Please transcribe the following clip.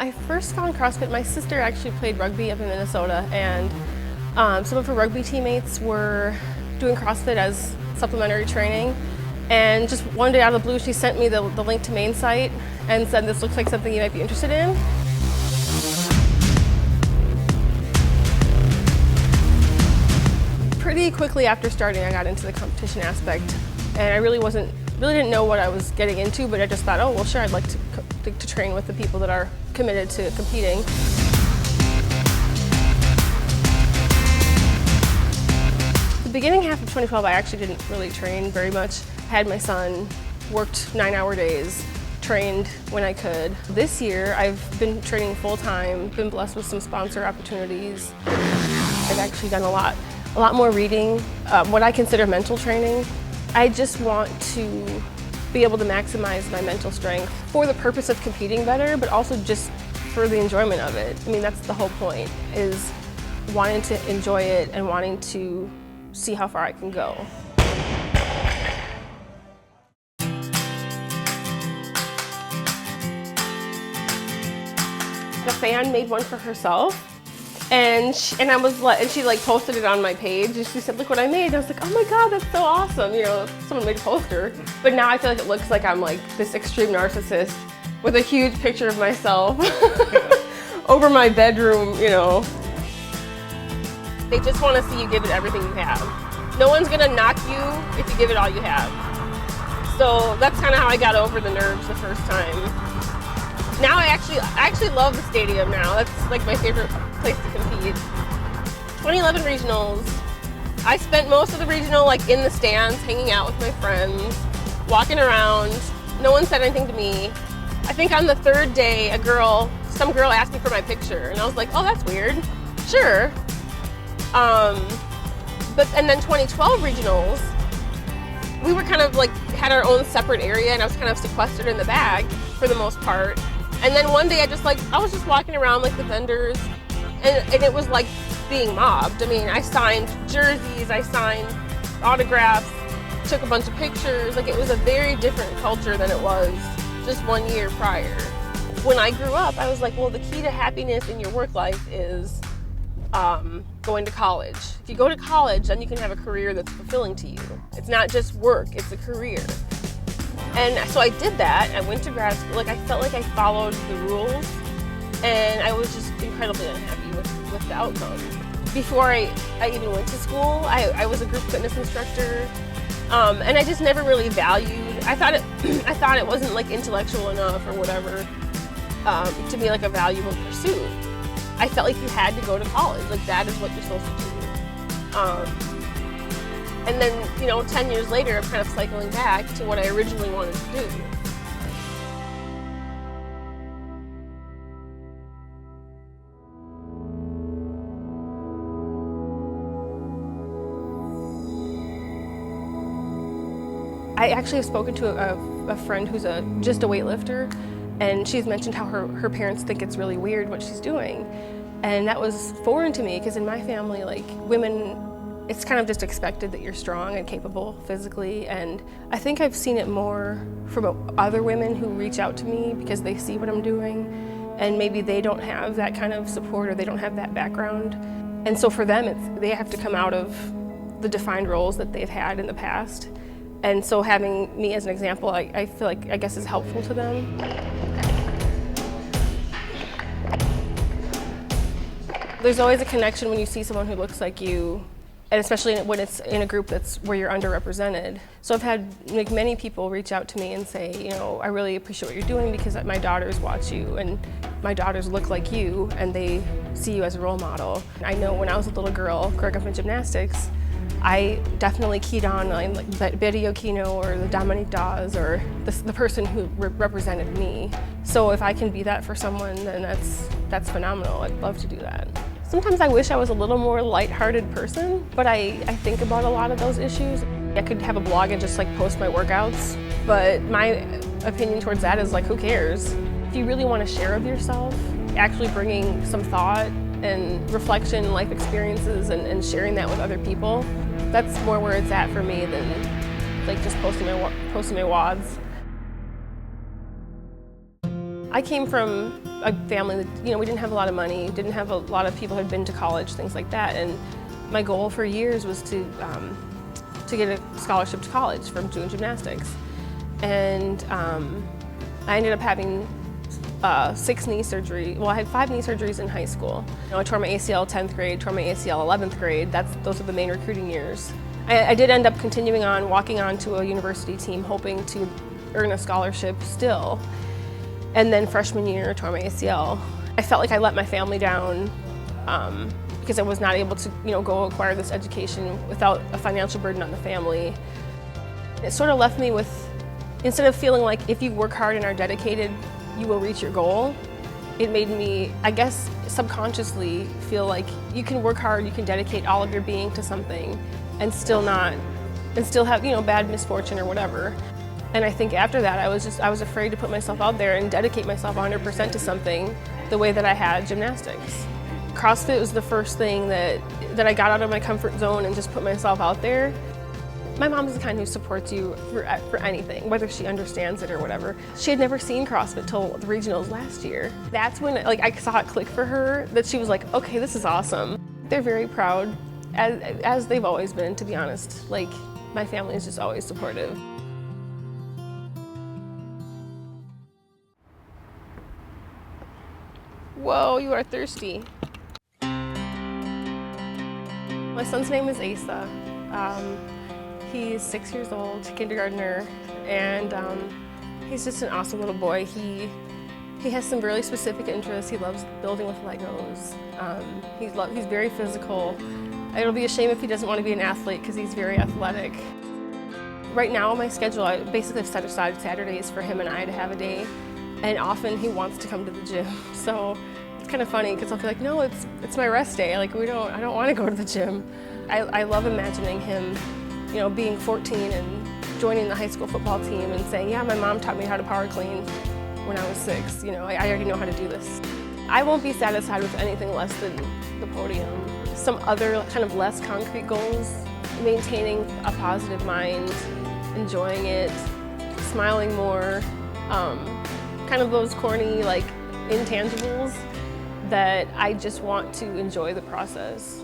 I first found CrossFit, my sister actually played rugby up in Minnesota, and some of her rugby teammates were doing CrossFit as supplementary training. And just one day out of the blue, she sent me the link to main site and said, this looks like something you might be interested in. Pretty quickly after starting, I got into the competition aspect, and I really didn't know what I was getting into, but I just thought, oh, well, sure, I'd like to train with the people that are committed to competing. The beginning half of 2012, I actually didn't really train very much. I had my son, worked 9-hour days, trained when I could. This year, I've been training full-time, been blessed with some sponsor opportunities. I've actually done a lot more reading, what I consider mental training. I just want to be able to maximize my mental strength for the purpose of competing better, but also just for the enjoyment of it. I mean, that's the whole point, is wanting to enjoy it and wanting to see how far I can go. The fan made one for herself. And she posted it on my page, and she said, look what I made. And I was like, oh my God, that's so awesome. You know, someone made a poster. But now I feel like it looks like I'm like this extreme narcissist with a huge picture of myself over my bedroom, you know. They just want to see you give it everything you have. No one's gonna knock you if you give it all you have. So that's kind of how I got over the nerves the first time. Now I actually love the stadium now. That's like my favorite place to compete. 2011 regionals, I spent most of the regional like in the stands, hanging out with my friends, walking around. No one said anything to me. I think on the third day, some girl asked me for my picture, and I was like, oh, that's weird. Sure. And then 2012 regionals, we were kind of like had our own separate area, and I was kind of sequestered in the back for the most part. And then one day I was just walking around like the vendors, and it was like being mobbed. I mean, I signed jerseys, I signed autographs, took a bunch of pictures. Like, it was a very different culture than it was just 1 year prior. When I grew up, I was like, well, the key to happiness in your work life is going to college. If you go to college, then you can have a career that's fulfilling to you. It's not just work, it's a career. And so I did that. I went to grad school. Like, I felt like I followed the rules, and I was just incredibly unhappy with the outcome. Before I even went to school, I was a group fitness instructor, and I just never really valued. I thought it wasn't like intellectual enough or whatever to be like a valuable pursuit. I felt like you had to go to college. Like, that is what you're supposed to do. And then, you know, 10 years later, I'm kind of cycling back to what I originally wanted to do. I actually have spoken to a friend who's just a weightlifter, and she's mentioned how her parents think it's really weird what she's doing. And that was foreign to me, because in my family, like, women, it's kind of just expected that you're strong and capable physically, and I think I've seen it more from other women who reach out to me because they see what I'm doing, and maybe they don't have that kind of support or they don't have that background. And so for them, they have to come out of the defined roles that they've had in the past. And so having me as an example, I feel like, I guess, is helpful to them. There's always a connection when you see someone who looks like you, and especially when it's in a group that's where you're underrepresented. So I've had like many people reach out to me and say, you know, I really appreciate what you're doing because my daughters watch you and my daughters look like you and they see you as a role model. I know when I was a little girl growing up in gymnastics, I definitely keyed on like that Betty Okino or the Dominique Dawes or the person who represented me. So if I can be that for someone, then that's phenomenal. I'd love to do that. Sometimes I wish I was a little more lighthearted person, but I think about a lot of those issues. I could have a blog and just like post my workouts, but my opinion towards that is like, who cares? If you really want to share of yourself, actually bringing some thought and reflection, life experiences, and sharing that with other people, that's more where it's at for me than like just posting my wads. I came from a family that, we didn't have a lot of money, didn't have a lot of people who had been to college, things like that. And my goal for years was to get a scholarship to college from doing gymnastics. And I ended up having 6 knee surgery. Well, I had 5 knee surgeries in high school. I tore my ACL 10th grade, tore my ACL 11th grade. Those are the main recruiting years. I did end up continuing on, walking on to a university team, hoping to earn a scholarship still. And then freshman year, tore my ACL. I felt like I let my family down because I was not able to, go acquire this education without a financial burden on the family. It sort of left me with, instead of feeling like if you work hard and are dedicated, you will reach your goal, it made me, I guess, subconsciously feel like you can work hard, you can dedicate all of your being to something and still have, bad misfortune or whatever. And I think after that, I was afraid to put myself out there and dedicate myself 100% to something the way that I had gymnastics. CrossFit was the first thing that I got out of my comfort zone and just put myself out there. My mom's the kind who supports you for anything, whether she understands it or whatever. She had never seen CrossFit till the regionals last year. That's when I saw it click for her, that she was like, okay, this is awesome. They're very proud, as they've always been, to be honest. My family is just always supportive. Whoa, you are thirsty. My son's name is Asa. He's 6 years old, kindergartner, and he's just an awesome little boy. He has some really specific interests. He loves building with Legos. He's very physical. It'll be a shame if he doesn't want to be an athlete because he's very athletic. Right now on my schedule, I basically have set aside Saturdays for him and I to have a day. And often he wants to come to the gym, so it's kind of funny because I'll be like, no, it's my rest day. I don't want to go to the gym. I love imagining him, being 14 and joining the high school football team and saying, yeah, my mom taught me how to power clean when I was 6. I already know how to do this. I won't be satisfied with anything less than the podium. Some other kind of less concrete goals: maintaining a positive mind, enjoying it, smiling more. Kind of those corny, intangibles that I just want to enjoy the process.